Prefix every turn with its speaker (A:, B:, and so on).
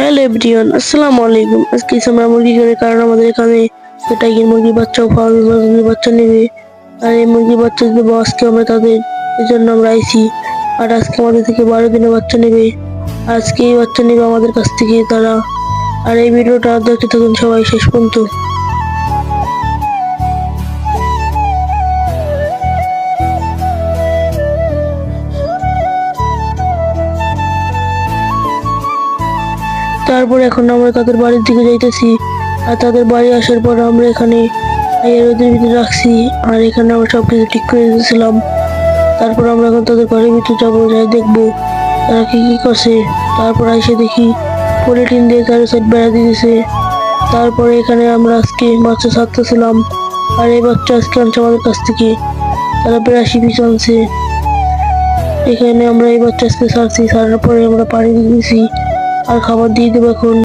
A: Hello everyone, আসসালামু আলাইকুম। আজকে আমরা মুরগি করে, কারণ আমাদের এখানে টাইগার মুরগির বাচ্চা ফার্মি মুরগির বাচ্চা নেবে। আর এই মুরগির বাচ্চা দেবো আজকে আমরা তাদের, এই জন্য আমরা আইছি। আর আজকে আমাদের থেকে 12 দিনের বাচ্চা নেবে। আজকে এই বাচ্চা নেবে আমাদের কাছ থেকে তারা। আর এই ভিডিওটা দেখতে থাকুন সবাই শেষ পর্যন্ত। তারপর এখন আমরা তাদের বাড়ির দিকে যাইতেছি। আর তাদের বাড়ি আসার পর আমরা এখানে ওদের ভিতরে রাখছি। আর এখানে আমরা সবকিছু ঠিক করে দিয়েছিলাম। তারপর আমরা এখন তাদের ঘরের ভিতরে যাবো, যাই দেখবো তারা কি কি করছে। তারপর এসে দেখি পলিথিন দিয়ে চারো সাইড বেড়া দিয়েছে। তারপরে এখানে আমরা আজকে বাচ্চা ছাড়তেছিলাম। আর এই বাচ্চা আজকে আনছে আমাদের কাছ থেকে, তারা 82 পিস আনছে। এখানে আমরা এই বাচ্চা আজকে ছাড়ছি, ছাড়ার পরে আমরা পানি দিয়েছি আর খাবার দিয়ে দেবো এখন।